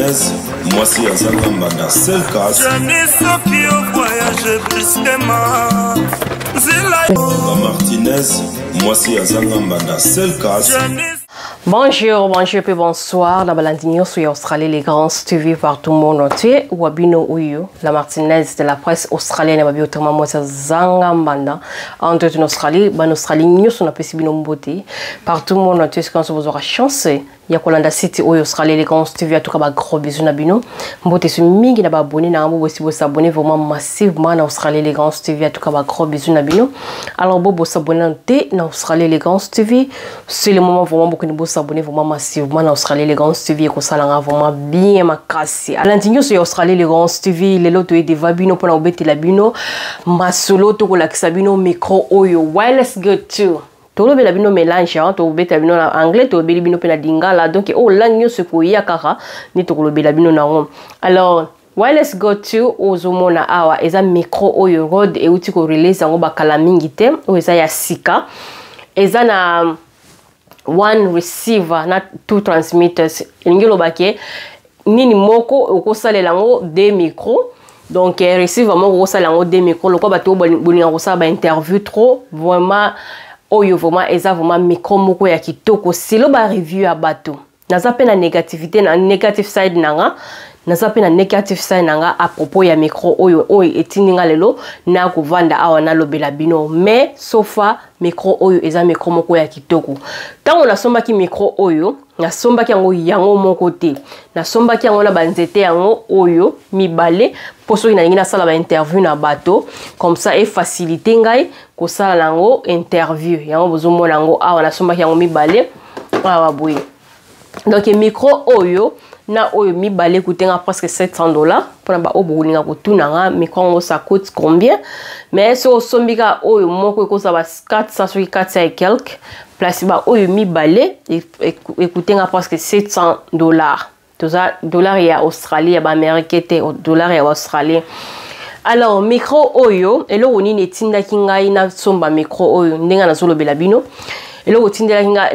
Martinez, moi si Azangamba dans seul cas. Martinez, moi si Azangamba dans seul cas. Bonjour, bonjour et bonsoir. La Balandinho sur Australie, les grands TV partout le monde entier. Wabino Uyu, la Martinez de la presse australienne, Wabi autrement moi c'est Zangambanda. En toute Australie, ban Australie nous on a pu subir nos beautés partout le monde entier. Quand vous aurez chance, il y a Kolanda City Uyu Australie, les grands TV à tout cas gros bisous na bino. Beauté sur mingi na ba abonné na ambo aussi vous s'abonner vraiment massivement en Australie, les grands TV à tout cas gros bisous na bino. Alors bobo s'abonner en Australie, les grands TV, c'est le moment vraiment beaucoup de beaux s'abonner vraiment massivement en Australie les grands TV et que ça l'a vraiment bien ma casse. À l'intérieur sur Australie les grands TV les lots de vabino pour l'embêter la bino ma solo to la sabino micro oyo wireless go to to le la bino mélange hein to beta bino en anglais to beli bino pena dingala donc oh lanyo se ko ya kaka ni to le la bino na ron. Alors wireless go to ozomona awa eza micro oyo rod e uti ko release ngo bakala mingi te o eza ya sika eza na one receiver na two transmitters ngelo bake nini moko okosalela ngo deux micros donc receiver moko okosalela ngo deux micros lokwa bato bolinga kosala ba interview trop vraiment oyo vraiment eza vraiment micro moko ya kitoko silo ba review ya bato naza pe na négativité na negative side nanga naza pe na negative side nanga à propos ya micro oyo etininga lelo na kovanda awa na lobela bino mais sofa micro oyo eza micro moko ya kitoko tango nasombaki micro oyo nasombaki yango moko te nasombaki yango na banzete yango oyo mibale poso ina ngina sala ba interview na bato comme ça et faciliter ngai ko sala nango interview yango bozomona yango awa nasombaki yango mibale awa boye donc micro oyo na oyo mibale kutenga presque $700 pour na ba obulinga kutuna nga micro ça coûte combien mais so sombika oyo moko ekosa ba 400 et quelques place ba oyo mibale ekutenga presque $700 toza dollar ya Australie ya ba Amérique te dollar ya Australie. Alors micro oyo eloko nini etindaki ngai na somba micro oyo ndenga na zolobela bino eloko tindela kinga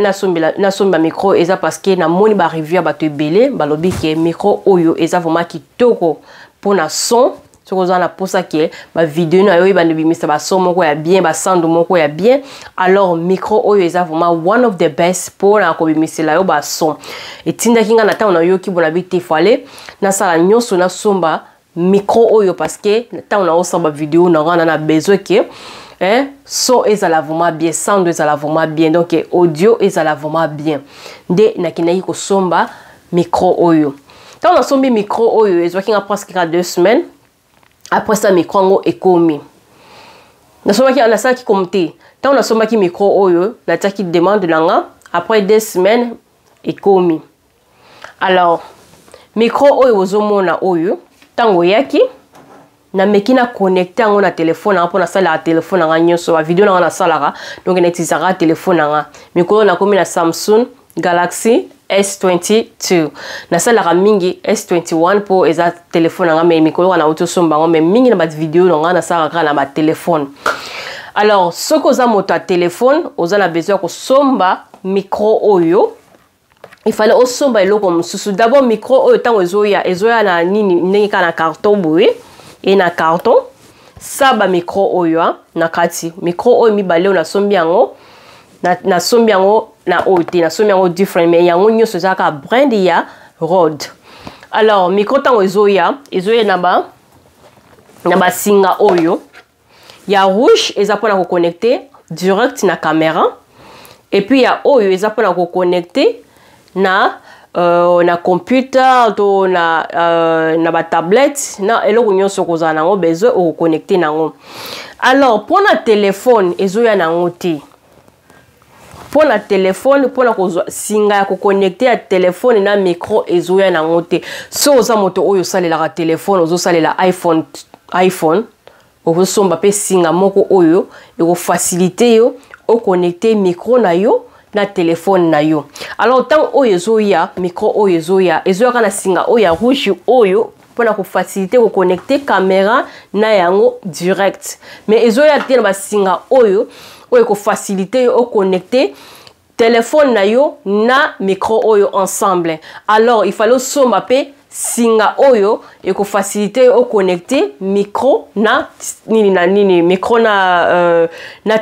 na somba micro eza parce que na moni ba review ya bato ebele balobi ke micro oyo eza vraiment kitoko pona son soko za na posa ke ba vidéo na yo ibande bimisa ba son moko ya bien ba sound moko ya bien alors micro oyo eza vraiment one of the best pona ko bimisela yo ba son etinda kinga na taona yo ki bona bite fale na sala nyonso na somba micro oyo parce que taona osamba vidéo na ngana na besoin ke son ezala vraiment bien sound ezala vraiment bien donc audio ezala vraiment bien nde nakinaki kosomba micro oyo tant na sombi micro oyo ezwaki nga presque 2 semaines après ça micro ngo ekomi nasombaki nasalaki komte tant nasombaki micro oyo natiaki demande nanga après 2 semaines ekomi alors micro oyo ozomona oyo tango yaki na mekina connecter ngo na téléphone na pona sala téléphone nga nyonso ba vidéo na salara donc na tisara téléphone nga mikolo na komi na Samsung Galaxy S22 na salara mingi S21 pour eza téléphone nga mais mikolo na auto somba ngo mais mingi na ba vidéo nga na salara na ba téléphone. Alors soko za moto a téléphone oza na besoin ko somba micro oyo il fallait osomba eloko mususu d'abord micro oyo tango ezoya na nini ndenge kana carton boye et na carton saba micro oyo na kati micro oyo mibale na sombi yango na sombi yango na ote na sombi yango different mais yango nyonso zaka brand ya Rode. Alors micro tango ezoya na ba singa oyo ya rouge eza pona ko connecter direct na caméra et puis ya oyo eza pona ko connecter na computer to na ba tablette na eloko nyonso kozana nango besoin o connecter nango. Alors pour na téléphone ezoya nango te pour na téléphone pour na kozwa singa ya ko connecter ya téléphone na micro ezoya nango te so oza moto oyo salela ka téléphone ozo salela iPhone okosomba pe singa moko oyo eko faciliter yo o connecter micro na yo na téléphone na yo. Alors tant oyo ezoya micro oyo ezoya kana singa oyo rouge oyo pona ko faciliter ko connecter caméra na yango direct mais ezoya te na basinga oyo ko faciliter o connecter téléphone na yo na micro oyo ensemble. Alors il fallait somba pe singa oyo eko faciliter o connecter micro na nini micro na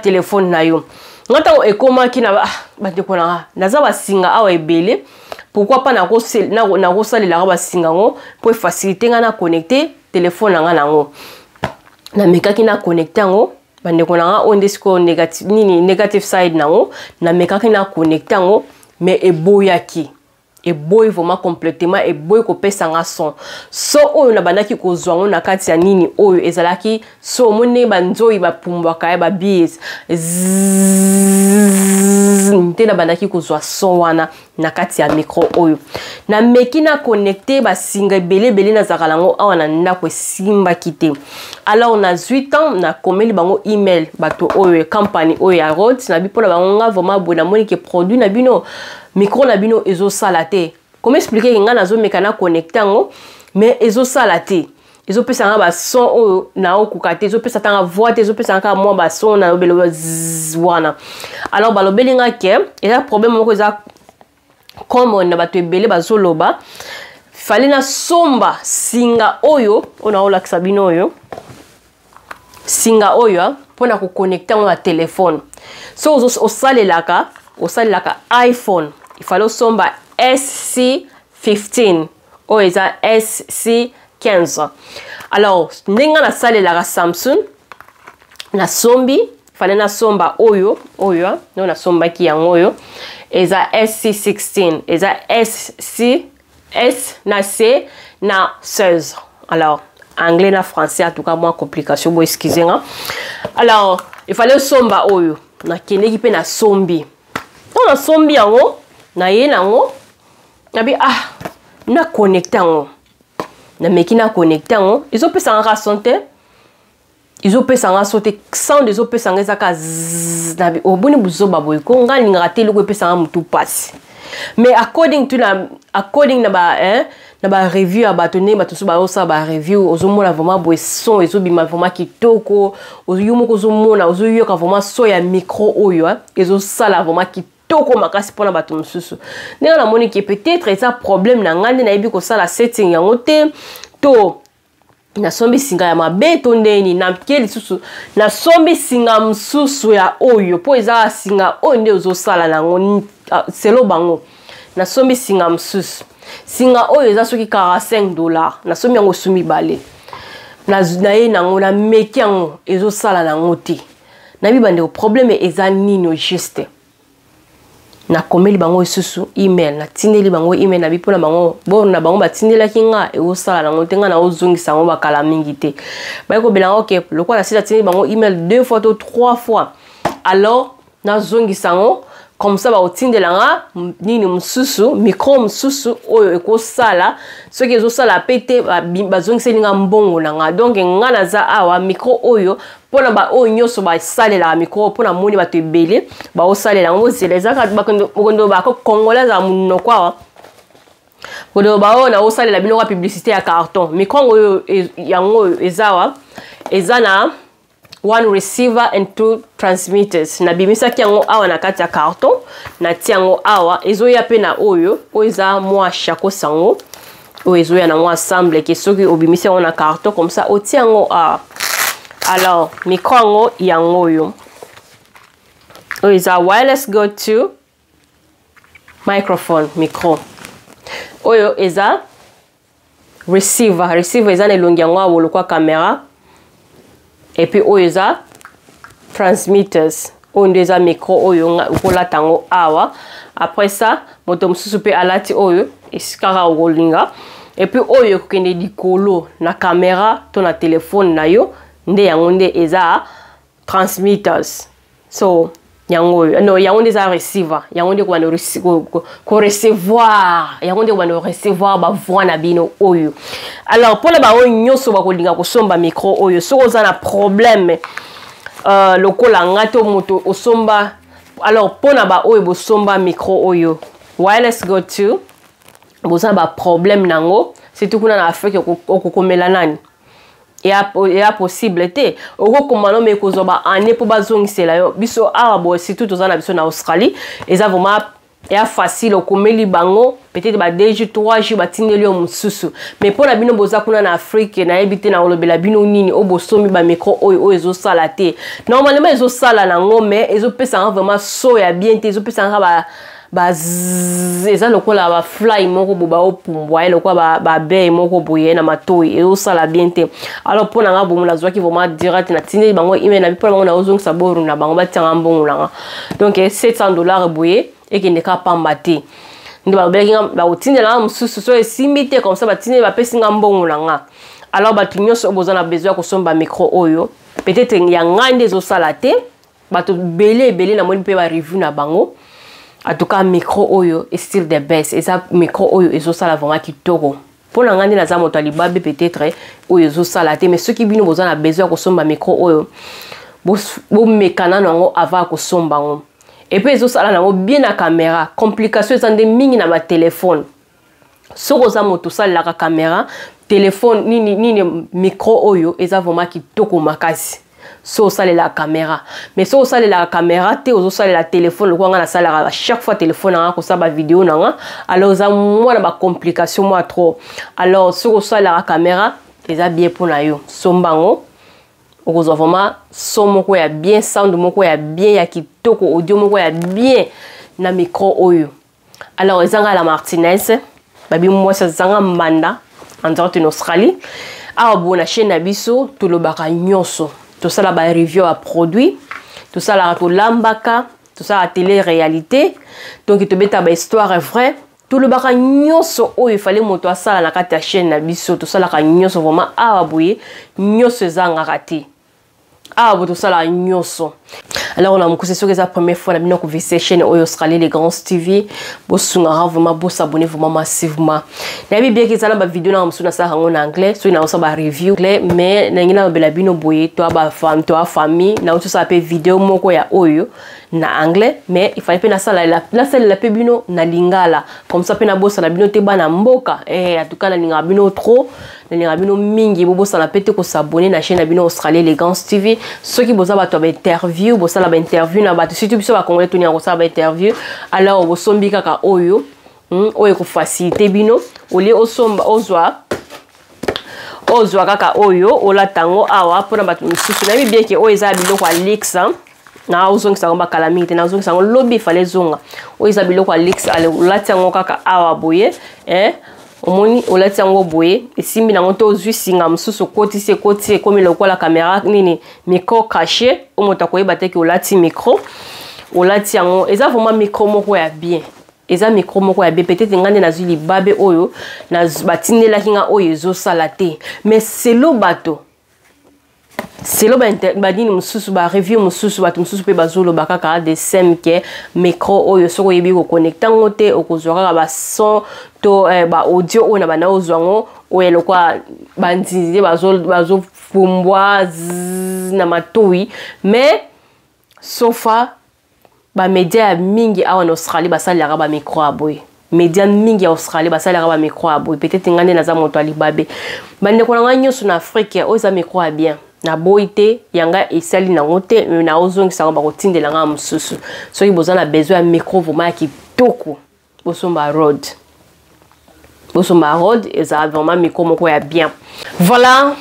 téléphone na yo ngata ekomaki na bandeko na naza ba singa awa ebele pourquoi pas na kosalela ba singa ngo pour faciliter nga na connecter téléphone nga nango na mekaki na connecter ngo bandeko na ondesiko negative side nango na mekaki na connecter ngo mais eboyaki eboy vraiment complètement eboy ko pesa nga son so oyo na bandaki ko zwango na kati ya nini oyo ezalaki so mone banzoi ba pumbwaka ba bies nte na bandaki ko zwa son wana na kati ya micro oyo na meki na connecter ba singa belé na zakalango awa na ndako simba kite alors na 8 ans na komeli bango email bato oyo company oyo ya Rhodes na bipola bango nga vraiment bona moni ke produit na bino micro na bino ezo salate comment expliquer nga nazo mekana connecter ngo mais ezo salate ezo pesa nga ba son oyo na okukate ezo pesa tanga voix ezo pesa nga mo ba son na obelo wana alors balobeli nga ke eza problème moko eza comme na bato ebele bazoloba fallait na somba singa oyo ona ola kisabino oyo singa oyo pona ko connecter na téléphone so osalelaka iPhone il fallait somba SC15 ou eza SC15 alors ndenge na salelaka Samsung na sombi fallait na somba oyo no na somba ki yango oyo eza SC16 eza S na C na 16 alors anglais na français en tout cas moins complication bon excusez-moi alors il fallait somba oyo na keneki pe na sombi na sombi yango na ye nango nabi na connecter yango na meki na connecter yango ezopesa nga sonte ezopesa nga sote sound ezopesa nga ezaka nabi obuni buzoba boy ko nga linga tele ko pesa nga mutu passe mais according na ba review ya batone batusu ba osa ba review ozomona vraiment boy son ezobima vraiment kitoko oyomo ko zomona ozoyoka vraiment so ya micro oyo ezosala vraiment kitoko makasi pona bato mususu ndenge na moni ki peut-être eza problème na ngande na yebi ko sala setting yango te to na sombi singa ya mabe to ndeni na keli susu na sombi singa mususu ya oyo po eza singa oyo nde ozosala nango selo bango na sombi singa mususu singa oyo eza soki $45 na sombi yango sumi bale na ye nango na meki yango ezosala nango te na bibande problème eza nini juste na komeli bango susu email na tindeli bango email na bipo na bango bon na bango batindela kinga ezosala nango te nga na ozongisa ngo bakala mingi te bayiko belango ke lokwa na sita tindeli bango email 2 fois to 3 fois alors na zongisa ngo comme ça ba otindela nga nini mususu micro mususu oyo ekosala soki ezosala pete bazongisa linga mbongo na nga donc nga naza awa micro oyo pona ba oyo nyoso ba salela micro pona moni bato ebele ba osalela ngo zelezaka bakondo ba ko congolais munoko awa kodo ba ona osalela bino ka publicité ya carton micro oyo yango ezawa ezana one receiver and 2 transmitters na bimisa kiango awa na kati ya carton na tiango awa ezoya pe na oyo eza mwa chako sango o ezoya na mwa ensemble ke soki obimisa on na carton comme ça o tiango alors micro yango yo eza wireless go to microphone micro oyo eza receiver eza na longi yango awolo kwa camera et puis oyo eza transmitters oyo eza micro oyo ukolata tango awa après ça moto mususu pe alati oyo esikaka okolinga et puis oyo kokende likolo na camera to na téléphone na yo nde yango nde eza transmitters so yango no yango nde eza receiver yango nde ko recevoir yango nde ko recevoir ba voix na bino oyo alors pour ba oyo nyoso ba kolinga kosomba micro oyo soko za na problème lokola ngato moto osomba alors pona ba oyo bosomba micro oyo wireless go to boza ba problème nango c'est tout kuna na Afrique okokomela nani ya possible te okokomano me kozoba ane po bazongisela yo biso awa bo surtout tozana biso na Australie eza vraiment ya facile okomeli bango peut-être ba 2 jours 3 jours batindeli yo mususu mais pour la bino boza kuna na Afrique na ebite na olobela bino nini obosomi ba micro oyo ezo sala te normalement ezo sala na ngome ezo pesa vraiment so ya bien te ezo pesa ba eza lokola ba fly moko boba opumbwa lokola ba be moko boye na matoi ezo sala bien te alors pour na ngabo mula zwaki vraiment direct na tindeli bango ime na bipo bango na ozong saboru na bango batanga mbongo langa donc $700 boye et qui ne ka pamba te ndi ba belinga ba otindela mususu so esimite comme ça batindela ba pesinga mbongo langa alors batu nyonso bozana besoin ko somba micro oyo peut-être ya ngande zo sala te batu belé na moni pe ba review na bango en tout cas micro oyo est still the best et ça micro oyo ezo sala vraiment kitoko pour la ngande na za moto alibabe peut-être oyo ezo sala te mais ceux qui bino bozana besoin ko somba micro oyo bo mekana nango avant ko somba ngo. Et puis ils ont bien la caméra. Complication ils ont des mini na ma téléphone. Si vous avez tout ça la caméra, téléphone ni micro oyo, ils ont vraiment qui toko makasi. Si vous avez la caméra, mais si vous avez la caméra, vous avez la téléphone, vous avez la chaque fois téléphone vous avez la vidéo alors vous avez moins de complications moi trop. Alors si vous avez la caméra, ils ont bien pour la yo. Sombango. Okozo vraiment son moko ya bien sound moko ya bien ya kitoko audio moko ya bien na micro oyo alors ezanga la Martinez babi moi ça zanga manda en direct en Australie a bona chaîne na biso to lobaka nyonso to sala ba review à produit to sala to lambaka to sala télé réalité donc to beta ba histoire vraie tout le baka nyonso oyo fallait moto asala na kati ya chaîne na biso to sala ka nyonso vraiment awa boye nyonso zanga raté awa to sala nyonso alors on a mukuse soki za première fois na bino ko visiter chaîne oyo Australie les grands TV bo sunga vraiment bo s'abonner vraiment massivement na bi bien que ça na ba vidéo na msuna sa hango na anglais so na ba review mais na ngina ba bino boye to ba femme to famille na to sa pe vidéo moko ya oyo na anglais mais il fallait pe na sala la pe bino na lingala comme ça pe na bossa na bino te bana mboka en tout cas na linga bino trop na linga bino mingi bo bossa na pete ko s'abonner na chaîne na bino Australie les grands TV ceux qui boza ba to ba interview bossa la ba interview na ba surtout biso ba congolais to ni ko sa ba interview alors bo sombi kaka oyo oyo ko faciliter bino oli osomba ozwa kaka oyo ola tango awa pona ba misusu na bien que oyo za biloko Alexa na ozongi sango ba calamité na ozongi sango lobby fallait zonga oyo biloko Alexa ale olati yango kaka awa boye omoni olati yango boye esimbi nango to ozwi singa mususu koti comme lokola caméra nini micro caché omoto koyeba te ki olati micro olati yango eza vraiment micro moko ya bien eza micro moko ya bien peut-être ngande nazwi libabe oyo na batindela kinga oyo ezo sala te mais c'est lo bato c'est lo ba dini mususu ba review mususu bato mususu pe bazolo bakaka de semke micro oyo soko yebi ko connecta ngote okozwaka ba son to ba audio ona bana ozwango oyo lokwa bandize bazo fumbwa na matoi mais sofa ba media mingi awa en Australie basalaka ba micro aboy media mingi ya Australie basalaka ba micro aboy peut-être ngane na za moto alibabe bande ko nga nyoso na Afrique o za micro a bien na boite yanga esali na ngote na ozongi sango ba kotindela nga mususu soki bozana besoin ya micro vraiment kitoko bosomba road et ça vraiment micro moko ya bien voilà.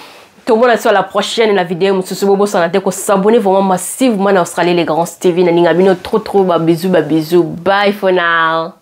Tout le monde est sur la prochaine la vidéo mususu bobo sanate ko s'abonner vraiment massivement en Australie les grands TV na ninga bino trop bisous bye for now.